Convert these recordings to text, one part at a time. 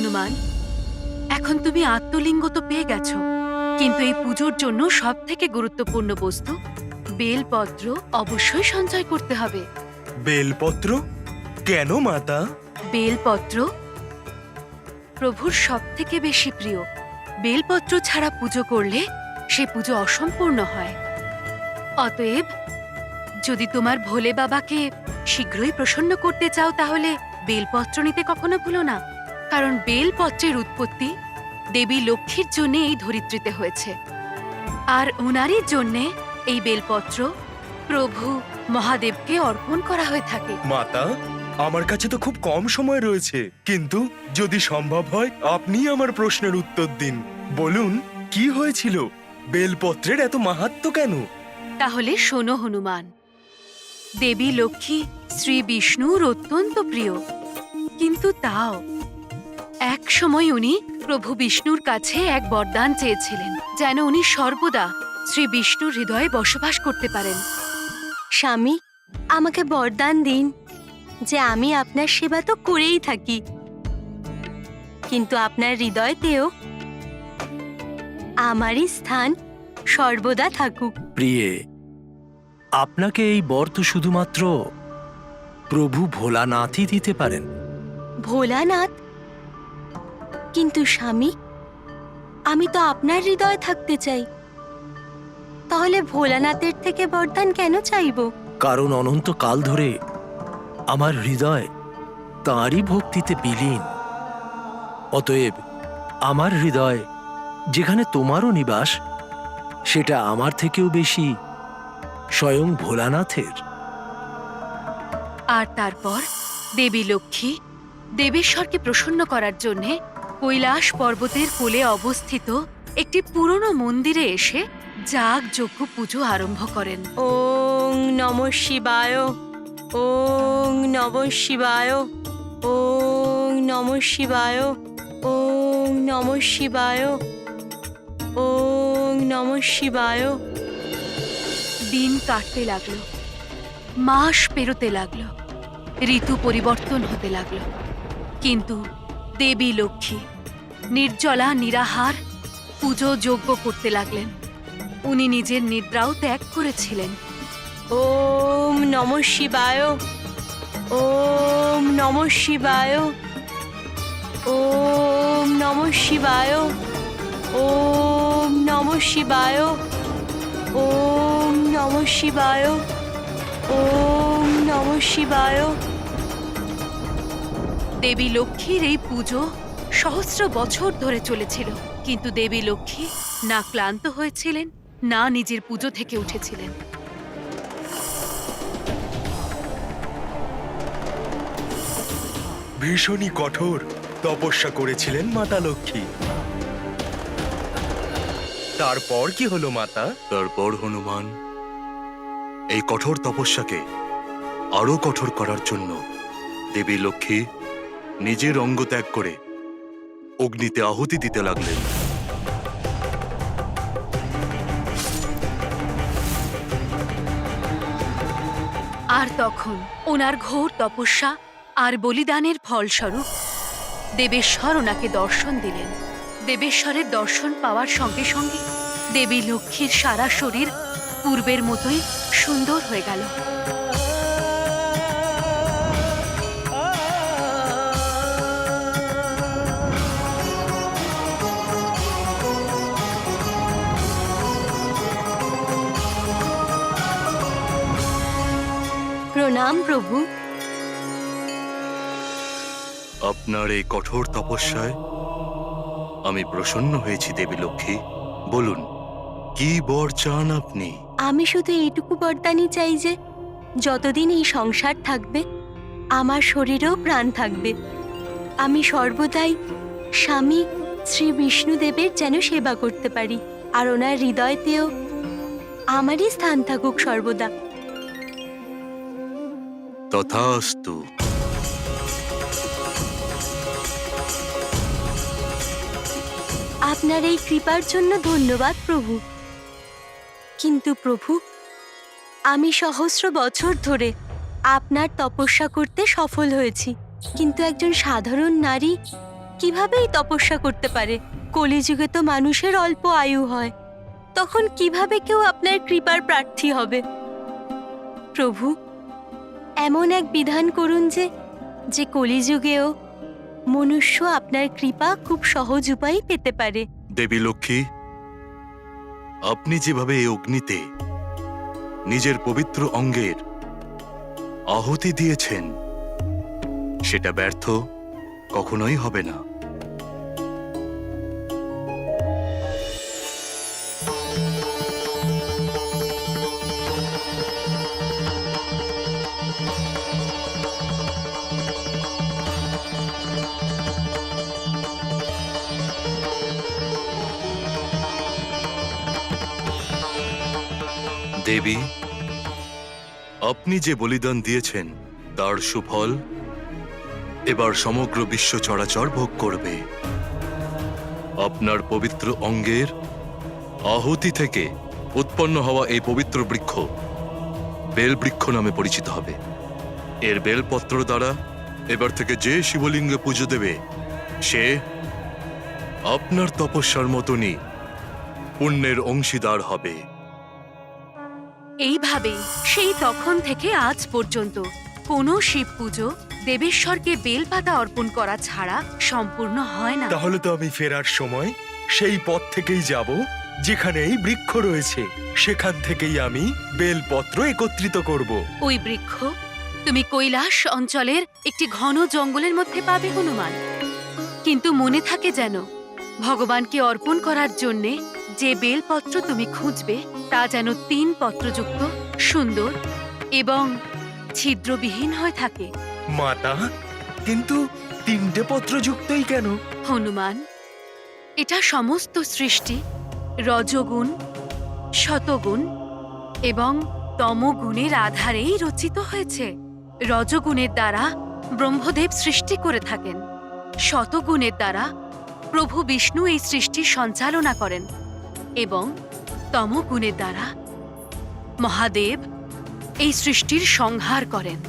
হনুমান, এখন তুমি আত্মলিঙ্গ তো পেয়ে গেছো, কিন্তু এই পুজোর জন্য সবথেকে গুরুত্বপূর্ণ বস্তু বেলপত্র অবশ্যই সঞ্চয় করতে হবে। বেলপত্র কেন মাতা? বেলপত্র প্রভুর সবথেকে বেশি প্রিয়। বেলপত্র ছাড়া পুজো করলে সে পুজো অসম্পূর্ণ হয়। অতএব যদি তোমার ভোলে বাবাকে শীঘ্রই প্রসন্ন করতে চাও তাহলে বেলপত্র নিতে কখনো ভুলো না, কারণ বেলপত্রের উৎপত্তি দেবী লক্ষ্মীর জন্য এই ধরিত্রীতে হয়েছে, আর ওনারই জন্যে এই বেলপত্র প্রভু মহাদেবকে অর্পণ করা হয়ে থাকে। মাতা, আমার কাছে তো খুব কম সময় রয়েছে, কিন্তু যদি সম্ভব হয় আপনি আমার প্রশ্নের উত্তর দিন। বলুন, কি হয়েছিল? বেলপত্রের এত মাহাত্ম্য কেন? তাহলে শোনো হনুমান, দেবী লক্ষ্মী শ্রী বিষ্ণুর অত্যন্ত প্রিয়, কিন্তু তাও এক সময় উনি প্রভু বিষ্ণুর কাছে এক বরদান চেয়েছিলেন, যেন উনি সর্বদা শ্রী বিষ্ণুর হৃদয়ে বসবাস করতে পারেন। স্বামী, আমাকে বরদান দিন যে আমি আপনার সেবা তো করেই থাকি, কিন্তু আপনার হৃদয়তেও আমারই স্থান সর্বদা থাকুক। প্রিয়ে, আপনাকে এই বর তো শুধুমাত্র প্রভু ভোলানাথই দিতে পারেন। ভোলানাথ? কিন্তু স্বামী, আমি তো আপনার হৃদয়ে থাকতে চাই, তাহলে ভোলানাথের থেকে বরদান কেন চাইব? কারণ অনন্তকাল ধরে আমার হৃদয় তাঁরই ভক্তিতে বিলীন। অতএব আমার হৃদয় যেখানে তোমারও নিবাস, সেটা আমার থেকেও বেশি স্বয়ং ভোলানাথের। আর তারপর দেবী লক্ষ্মী দেবেশ্বরকে প্রসন্ন করার জন্যে কৈলাস পর্বতের কোলে অবস্থিত একটি পুরনো মন্দিরে এসে যাগযজ্ঞ পুজো আরম্ভ করেন। ওং নমঃ শিবায়, ওং নমঃ শিবায়, ওং নমঃ শিবায়, ওং নমঃ শিবায়, ওং নমঃ শিবায়। দিন কাটতে লাগলো, মাস পেরোতে লাগলো, ঋতু পরিবর্তন হতে লাগলো, কিন্তু দেবী লক্ষ্মী নির্জলা নিরাহার পুজো যজ্ঞ করতে লাগলেন। উনি নিজের নিদ্রাও ত্যাগ করেছিলেন। ওম নমঃ শিবায়, ওম নমঃ শিবায়, ওম নমঃ শিবায়, ওম নমঃ শিবায়, ওম নমঃ শিবায়, ওম নমঃ শিবায়। দেবী লক্ষ্মীর এই পুজো সহস্র বছর ধরে চলেছিল, কিন্তু দেবী লক্ষ্মী না ক্লান্ত হয়েছিলেন, না নিজের পুজো থেকে উঠেছিলেন। ভীষণই কঠোর তপস্যা করেছিলেন মাতা লক্ষ্মী। তারপর কি হলো মাতা? তারপর হনুমান এই কঠোর তপস্যাকে আরো কঠোর করার জন্য দেবী লক্ষ্মী নিজের অঙ্গ ত্যাগ করে অগ্নিতে আহুতি দিতে লাগলেন। আর তখন ওনার ঘোর তপস্যা আর বলিদানের ফলস্বরূপ দেবেশ্বর ওনাকে দর্শন দিলেন। দেবেশ্বরের দর্শন পাওয়ার সঙ্গে সঙ্গে দেবী লক্ষ্মীর সারা শরীর পূর্বের মতোই সুন্দর হয়ে গেল। প্রণাম প্রভু। আপনার এই কঠোর তপস্যায় আমি প্রসন্ন হয়েছি দেবী লক্ষ্মী। বলুন, কি বর চান আপনি? আমি শুধু এইটুকু বরদানই চাই যে যতদিন এই সংসার থাকবে আমার শরীরেও প্রাণ থাকবে। আমি সর্বদাই স্বামী শ্রী বিষ্ণুদেবের যেন সেবা করতে পারি, আর ওনার হৃদয়তেও আমারই স্থান থাকুক সর্বদা। তথাস্তু। আপনার এই কৃপার জন্য ধন্যবাদ প্রভু। কিন্তু প্রভু, আমি সহস্র বছর ধরে আপনার তপস্যা করতে সফল হয়েছি, কিন্তু একজন সাধারণ নারী কিভাবেই তপস্যা করতে পারে? কলিযুগে তো মানুষের অল্প আয়ু হয়, তখন কিভাবে কেউ আপনার কৃপার প্রার্থী হবে? প্রভু, এমন এক বিধান করুন যে কলিযুগেও মনুষ্য আপনার কৃপা খুব সহজ উপায়ে পেতে পারে। দেবী লক্ষ্মী, আপনি যেভাবে এই অগ্নিতে নিজের পবিত্র অঙ্গের আহুতি দিয়েছেন, সেটা ব্যর্থ কখনোই হবে না। দেবী, আপনি যে বলিদান দিয়েছেন তার সুফল এবার সমগ্র বিশ্ব চরাচর ভোগ করবে। আপনার পবিত্র অঙ্গের আহুতি থেকে উৎপন্ন হওয়া এই পবিত্র বৃক্ষ বেল বৃক্ষ নামে পরিচিত হবে। এর বেলপত্র দ্বারা এবার থেকে যে শিবলিঙ্গে পুজো দেবে, সে আপনার তপস্যার মতনই পুণ্যের অংশীদার হবে। এইভাবেই সেই তখন থেকে আজ পর্যন্ত কোনো শিব পুজো দেবেশ্বরকে বেলপাতা অর্পণ করা ছাড়া সম্পূর্ণ হয় না। তাহলে তো আমি ফেরার সময় সেই পথ থেকেই যাব যেখানে এই বৃক্ষ রয়েছে, সেখান থেকেই আমি বেলপত্র একত্রিত করব। ওই বৃক্ষ তুমি কৈলাস অঞ্চলের একটি ঘন জঙ্গলের মধ্যে পাবে হনুমান। কিন্তু মনে থাকে যেন, ভগবানকে অর্পণ করার জন্যে যে বেলপত্র তুমি খুঁজবে তা যেন 3 পত্রযুক্ত, সুন্দর এবং ছিদ্রবিহীন হয়ে থাকে। মাতা, কিন্তু 3টে পত্রযুক্তই কেন? হনুমান, এটা সমস্ত সৃষ্টি রজগুণ, শতগুণ এবং তমগুণের আধারেই রচিত হয়েছে। রজগুণের দ্বারা ব্রহ্মদেব সৃষ্টি করে থাকেন, শতগুণের দ্বারা প্রভু বিষ্ণু এই সৃষ্টির সঞ্চালনা করেন এবং তমগুণের দ্বারা মহাদেব এই সৃষ্টির সংহার করেন।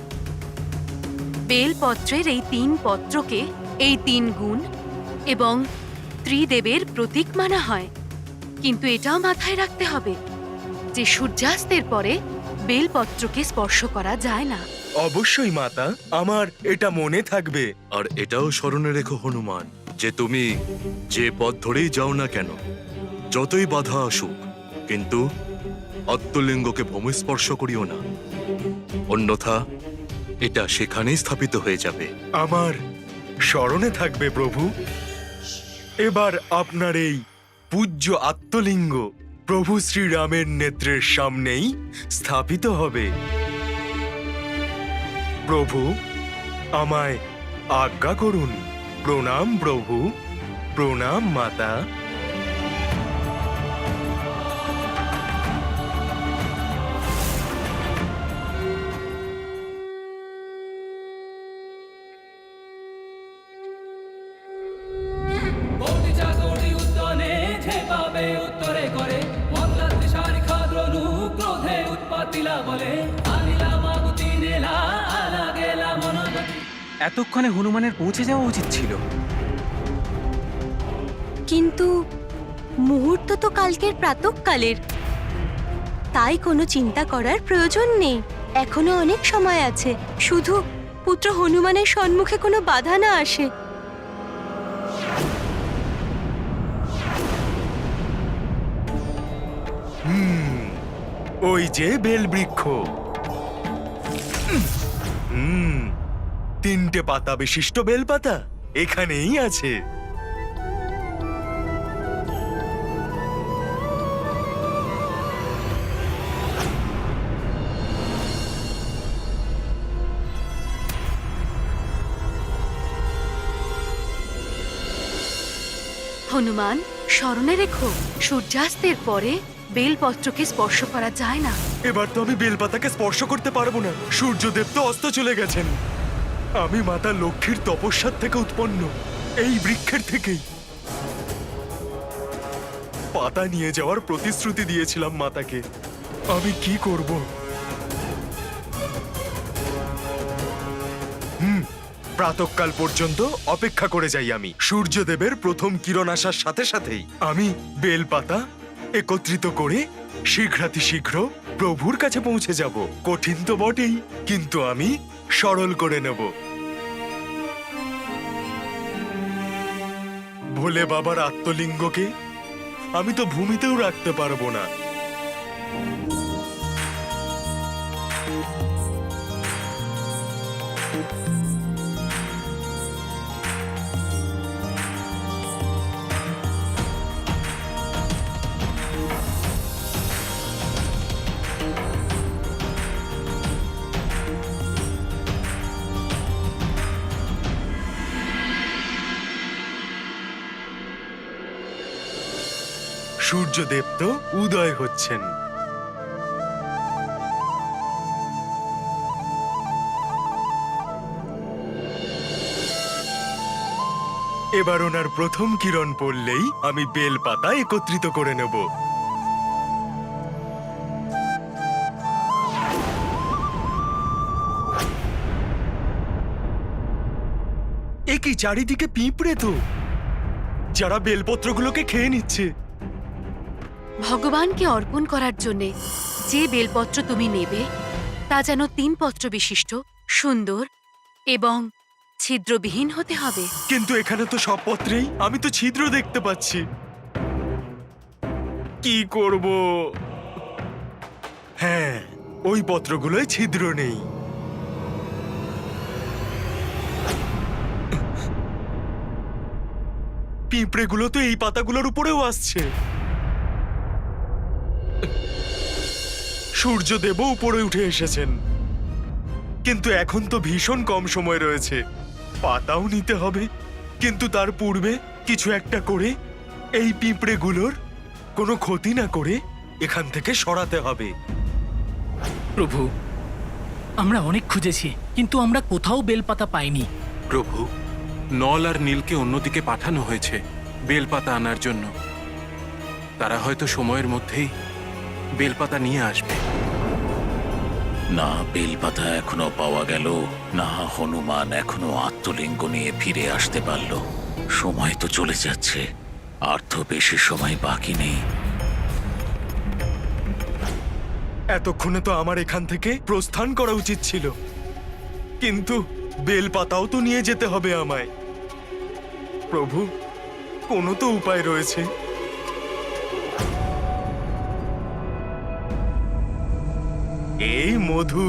বেলপত্রের এই 3 পত্রকে এই 3 গুণ এবং ত্রিদেবের প্রতীক মানা হয়। কিন্তু এটাও মাথায় রাখতে হবে যে সূর্যাস্তের পরে বেলপত্রকে স্পর্শ করা যায় না। অবশ্যই মাতা, আমার এটা মনে থাকবে। আর এটাও স্মরণে রেখো হনুমান, যে তুমি যে পথ ধরেই যাও না কেন, যতই বাধা আসুক, কিন্তু আত্মলিঙ্গকে ভূমিস্পর্শ করিও না, অন্যথা এটা সেখানেই স্থাপিত হয়ে যাবে। আমার স্মরণে থাকবে প্রভু। এবার আপনার এই পূজ্য আত্মলিঙ্গ প্রভু শ্রীরামের নেত্রের সামনেই স্থাপিত হবে। প্রভু, আমায় আজ্ঞা করুন। প্রণাম প্রভু, প্রণাম মাতা। বন্দিচাকরি উদ্যানে ঝেপাবে উত্তরে করে মন্দার দিশারি খাদ্রনু ক্রোধে উৎপাতিলা বলে আনিলা মাগুতি নেলা আলা গেলা মনোগতি। এতক্ষণে হনুমানের পৌঁছে যাওয়া উচিত ছিল। কিন্তু মুহূর্ত তো কালকের প্রাতঃকালের, তাই কোনো চিন্তা করার প্রয়োজন নেই। এখনো অনেক সময় আছে, শুধু পুত্র হনুমানের সম্মুখে কোনো বাধা না আসে। ওই যে বেলবৃক্ষ। 3টে পাতা বিশিষ্ট বেলপাতা এখানেই আছে। হনুমান, স্মরণে রেখো, সূর্যাস্তের পরে বেলপত্রকে স্পর্শ করা যায় না। এবার তো আমি বেলপাতাকে স্পর্শ করতে পারবো না, সূর্যদেব তো অস্ত চলে গেছেন। আমি মাতা লক্ষ্মীর তপস্যার থেকে উৎপন্ন, এই বৃক্ষের থেকেই। পাতা নিয়ে যাওয়ার প্রতিশ্রুতি দিয়েছিলাম মাতাকে। আমি কি করব? প্রাতঃকাল পর্যন্ত অপেক্ষা করে যাই আমি। সূর্যদেবের প্রথম কিরণ আসার সাথে সাথেই আমি বেলপাতা একত্রিত করে শীঘ্রাতিশীঘ্র প্রভুর কাছে পৌঁছে যাব। কঠিন তো বটেই, কিন্তু আমি সরল করে নেব। ভোলে বাবার আত্মলিঙ্গকে আমি তো ভূমিতেও রাখতে পারবো না। সূর্যদেব তো উদয় হচ্ছেন। এবার ওনার প্রথম কিরণ পড়লেই আমি বেলপাতা একত্রিত করে নেব। এ কি, চারিদিকে পিঁপড়ে তো, যারা বেলপত্রগুলোকে খেয়ে নিচ্ছে। ভগবানকে অর্পণ করার জন্যে যে বেলপত্র তুমি নেবে তা যেন 3 পত্র বিশিষ্ট, সুন্দর এবং ছিদ্রবিহীন হতে হবে। কিন্তু এখানে তো সব পত্রেই আমি তো ছিদ্র দেখতে পাচ্ছি। কি করব? হ্যাঁ, ওই পত্রগুলোয় ছিদ্র নেই। পিঁপড়েগুলো তো এই পাতাগুলোর উপরেও আসছে। সূর্যদেবও উপরে উঠে এসেছেন, কিন্তু এখন তো ভীষণ কম সময় রয়েছে। পাতাও নিতে হবে, কিন্তু তার পূর্বে কিছু একটা করে এই পিঁপড়েগুলোর কোনো ক্ষতি না করে এখান থেকে সরাতে হবে। প্রভু, আমরা অনেক খুঁজেছি, কিন্তু আমরা কোথাও বেলপাতা পাইনি। প্রভু, নল আর নীলকে অন্যদিকে পাঠানো হয়েছে বেলপাতা আনার জন্য। তারা হয়তো সময়ের মধ্যেই বেলপাতা নিয়ে আসবে। না বেলপাতা এখনো পাওয়া গেল, না হনুমান এখনো আত্মলিঙ্গ নিয়ে ফিরে আসতে পারল। সময় তো চলে যাচ্ছে, আর তো বেশি সময় বাকি নেই। এতক্ষণে তো আমার এখান থেকে প্রস্থান করা উচিত ছিল, কিন্তু বেলপাতাও তো নিয়ে যেতে হবে আমায়। প্রভু, কোনো তো উপায় রয়েছে। এই মধু,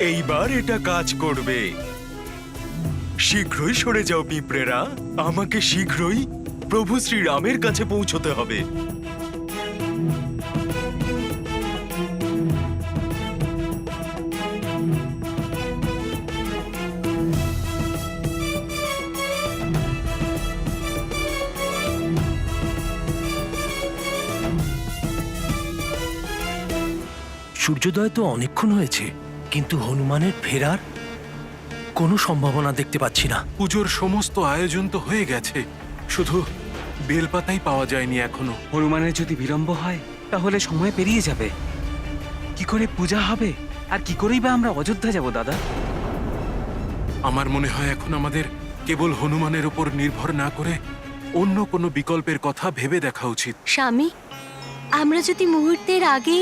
এইবার এটা কাজ করবে। শীঘ্রই সরে যাও পিঁপড়েরা, আমাকে শীঘ্রই প্রভু শ্রীরামের কাছে পৌঁছতে হবে। সূর্যোদয় তো অনেকক্ষণ হয়েছে, কিন্তু হনুমানের ফেরার কোনো সম্ভাবনা দেখতে পাচ্ছি না। পুজোর সমস্ত আয়োজন তো হয়ে গেছে, শুধু বেলপাতাই পাওয়া যায়নি এখনো। হনুমানের যদি বিলম্ব হয় তাহলে সময় পেরিয়ে যাবে। কি করে পূজা হবে, আর কি করেই বা আমরা অযোধ্যা যাব দাদা? আমার মনে হয় এখন আমাদের কেবল হনুমানের উপর নির্ভর না করে অন্য কোনো বিকল্পের কথা ভেবে দেখা উচিত। স্বামী, আমরা যদি মুহূর্তের আগে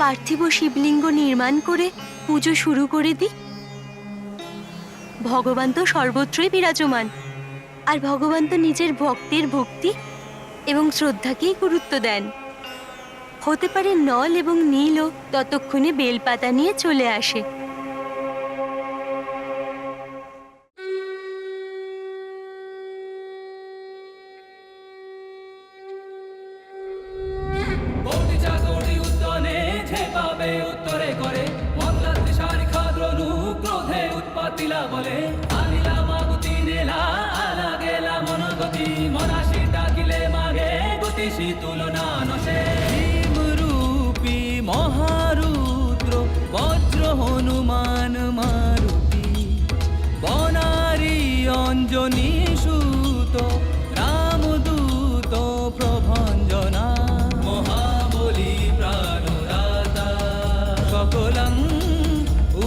পার্থিব শিবলিঙ্গ নির্মাণ করে পুজো শুরু করে দিই। ভগবান তো সর্বত্রই বিরাজমান, আর ভগবান তো নিজের ভক্তের ভক্তি এবং শ্রদ্ধাকেই গুরুত্ব দেন। হতে পারে নল এবং নীলও ততক্ষণে বেলপাতা নিয়ে চলে আসে। কোটি চাকরি উদ্যানে ঝেপাবে উত্তরে করে মন্দার শারিখা দ্রণু ক্রোধে উৎপাতিলা বলে আনিলা মাগুতি নেলা আলা গেলা মনগতি মনাশি ডাকিলে মাগে গতিশী তুলনা নশে রূপী মহারুদ্র বজ্র হনুমান মারুতি অঞ্জনী সুত রামদূত প্রভঞ্জনা মহাবলী প্রাণদাতা সকলং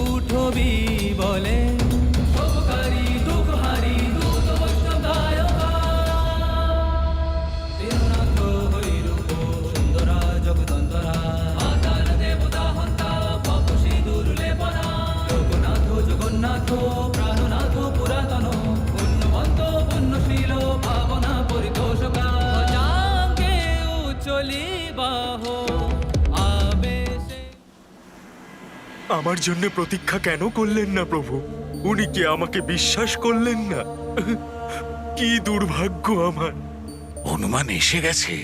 উঠবি বলে উপকারী দুঃখহারী দূত বৈষ্ণব গায়কা তিরনাথ হরিরূপ সুন্দরা জগদন্তরা আদান দেবতা হন্তা পাপসী দুর্লেপনা জগন্নাথ জগন্নাথ প্রাণনাথ পুরাতন পুণ্যবন্ত পুণ্যশীল ভাবনা পরিতোষকা জাঙ্গে উচলি বাহ আবেশে আমার জন্য প্রতীক্ষা কেন করলেন না প্রভু? উনি কি আমাকে বিশ্বাস করলেন না? কি দুর্ভাগ্য আমার! হনুমান এসে গেছে।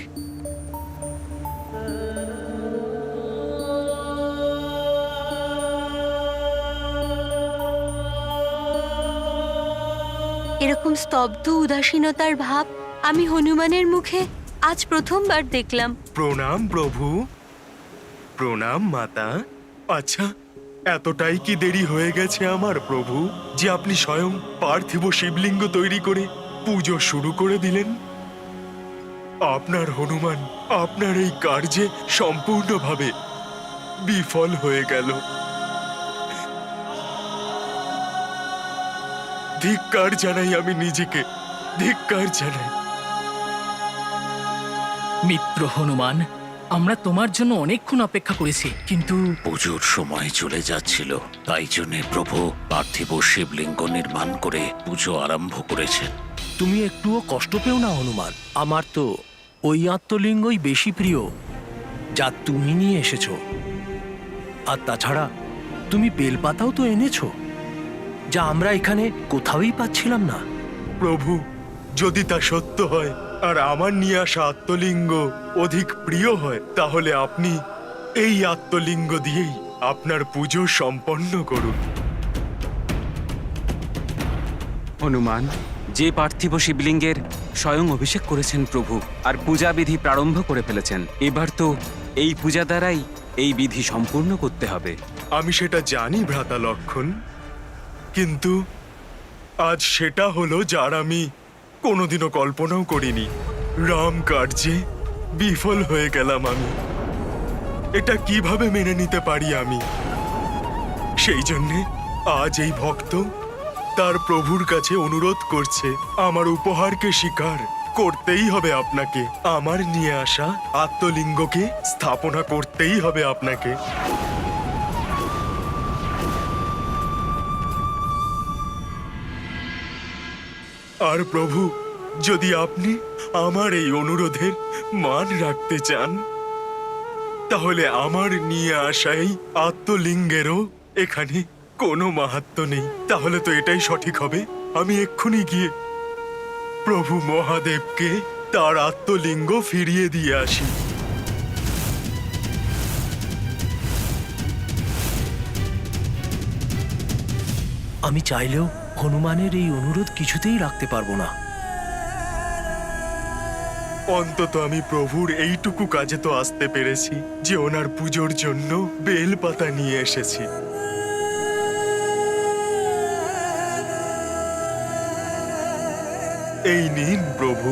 এরকম স্তব্ধ উদাসীনতার ভাব আমি হনুমানের মুখে আজ প্রথমবার দেখলাম। প্রণাম প্রভু। প্রণাম মাতা। আচ্ছা, এতটাই কি দেরি হয়ে গেছে আমার প্রভু যে আপনি স্বয়ং পার্থিব শিবলিঙ্গ তৈরি করে পুজো শুরু করে দিলেন? আপনার হনুমান আপনার এই কার্যে সম্পূর্ণভাবে বিফল হয়ে গেল। ধিক্কার জানাই আমি নিজেকে, ধিক্কার জানাই। মিত্র হনুমান, আমরা তোমার জন্য অনেকক্ষণ অপেক্ষা করেছি, কিন্তু পুজোর সময় চলে যাচ্ছিল, তাই জন্যে প্রভু পার্থিব শিবলিঙ্গ নির্মাণ করে পুজো আরম্ভ করেছেন। তুমি একটুও কষ্ট পেও না হনুমান। আমার তো ওই আত্মলিঙ্গই বেশি প্রিয় যা তুমি নিয়ে এসেছো। আর তাছাড়া তুমি বেলপাতাও তো এনেছো, যা আমরা এখানে কোথাওই পাচ্ছিলাম না। প্রভু, যদি তা সত্য হয় আর আমার নিয়ে আসা আত্মলিঙ্গ অধিক প্রিয় হয়, তাহলে আপনি এই আত্মলিঙ্গ দিয়েই আপনার পুজো সম্পন্ন করুন। হনুমান যে পার্থিব শিবলিঙ্গের স্বয়ং অভিষেক করেছেন প্রভু, আর পূজাবিধি প্রারম্ভ করে ফেলেছেন। এবার তো এই পূজা দ্বারাই এই বিধি সম্পূর্ণ করতে হবে। আমি সেটা জানি ভ্রাতা লক্ষণ, কিন্তু আজ সেটা হলো যার আমি কোনোদিনও কল্পনাও করিনি। রাম কার্যে বিফল হয়ে গেলাম আমি। এটা কিভাবে মেনে নিতে পারি আমি? সেই জন্যে আজ এই ভক্ত তার প্রভুর কাছে অনুরোধ করছে, আমার উপহারকে স্বীকার করতেই হবে আপনাকে। আমার নিয়ে আসা আত্মলিঙ্গকে স্থাপনা করতেই হবে আপনাকে। আর প্রভু, যদি আপনি আমার এই অনুরোধের মান রাখতে চান, তাহলে আমার নিয়ে আসা এই আত্মলিঙ্গেরও এখানে কোনো মাহাত্ম্য নেই। তাহলে তো এটাই সঠিক হবে, আমি এক্ষুনি গিয়ে প্রভু মহাদেবকে তার আত্মলিঙ্গ ফিরিয়ে দিয়ে আসি। আমি চাইলেও হনুমানের এই অনুরোধ কিছুতেই রাখতে পারবো না। অন্তত আমি প্রভুর এইটুকু কাজে তো আসতে পেরেছি যে ওনার পুজোর জন্য বেলপাতা নিয়ে এসেছি। এই নিন প্রভু।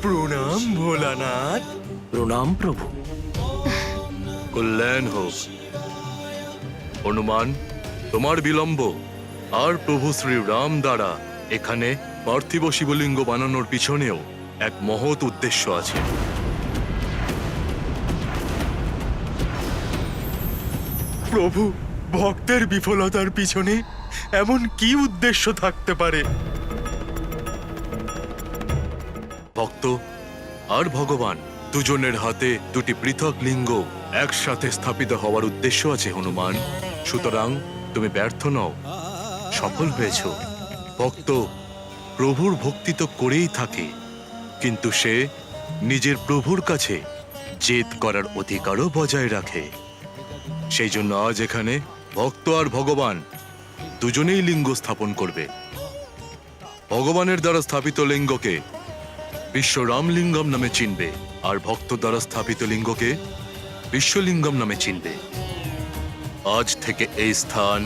প্রণাম ভোলানাথ। প্রণাম প্রভু। কল্যাণ হোক। হনুমান, তোমার বিলম্ব আর প্রভু শ্রী রাম দ্বারা এখানে পার্থিব শিবলিঙ্গ বানানোর পিছনেও এক মহৎ উদ্দেশ্য আছে। প্রভু, ভক্তের বিফলতার পিছনে এমন কি উদ্দেশ্য থাকতে পারে? ভক্ত আর ভগবান দুজনের হাতে দুটি পৃথক লিঙ্গ একসাথে স্থাপিত হওয়ার উদ্দেশ্য আছে হনুমান। সুতরাং তুমি ব্যর্থ নও, সফল হয়েছ। ভক্ত প্রভুর ভক্তি তো করেই থাকে, কিন্তু সে নিজের প্রভুর কাছে জেদ করার অধিকারও বজায় রাখে। সেই জন্য আজ এখানে ভক্ত আর ভগবান দুজনেই লিঙ্গ স্থাপন করবে। ভগবানের দ্বারা স্থাপিত লিঙ্গকে বিশ্ব রামলিঙ্গম নামে চিনবে, আর ভক্ত দ্বারা স্থাপিত লিঙ্গকে বিশ্বলিঙ্গম নামে চিনবে। আজ থেকে এই স্থান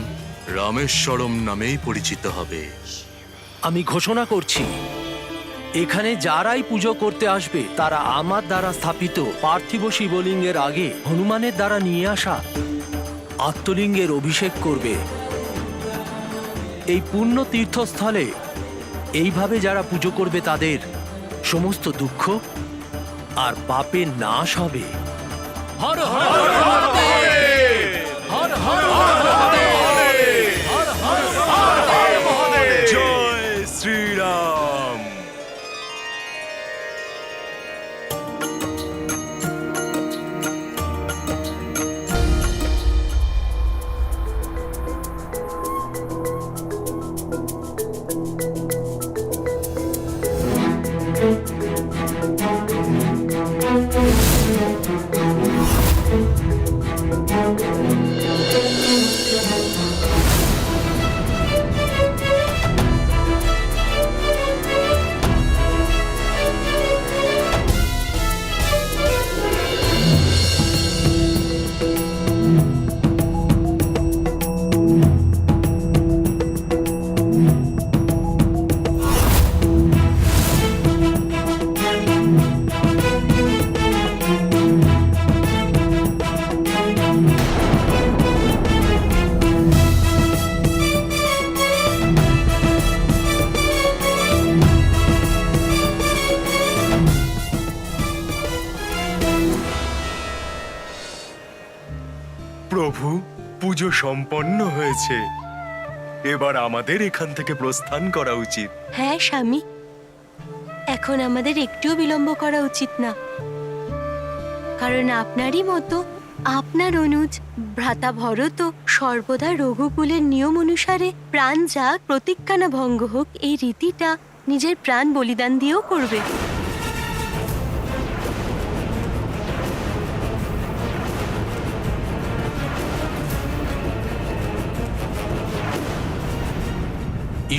রামেশ্বরম নামেই পরিচিত হবে। আমি ঘোষণা করছি, এখানে যারাই পুজো করতে আসবে তারা আমার দ্বারা স্থাপিত পার্থিব শিবলিঙ্গের আগে হনুমানের দ্বারা নিয়ে আসা আত্মলিঙ্গের অভিষেক করবে। এই পুণ্য তীর্থস্থলে এইভাবে যারা পুজো করবে তাদের সমস্ত দুঃখ আর পাপের নাশ হবে। হর হর মহাদেব! হর হর মহাদেব! হর হর মহাদেব! জয় শ্রীরাম। প্রভু, পুজো সম্পন্ন হয়েছে। এবার আমাদের এখান থেকে প্রস্থান করা উচিত। হ্যাঁ স্বামী, এখন আমাদের একটুও বিলম্ব করা উচিত না, কারণ আপনারই মতো আপনার অনুজ ভ্রাতা ভরত সর্বদা রঘুকুলের নিয়ম অনুসারে প্রাণ যাক, প্রতিজ্ঞা না ভঙ্গ হোক, এই রীতিটা নিজের প্রাণ বলিদান দিয়েও করবে।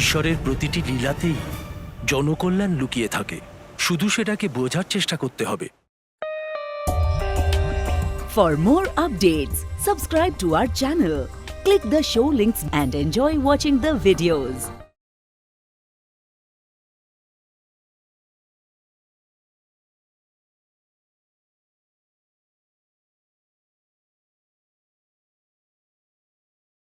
ঈশ্বরের প্রতিটি লীলাতেই জনকল্যাণ লুকিয়ে থাকে, শুধু সেটাকে বোঝার চেষ্টা করতে হবে। For more updates, subscribe to our channel, click the show links and enjoy watching the videos.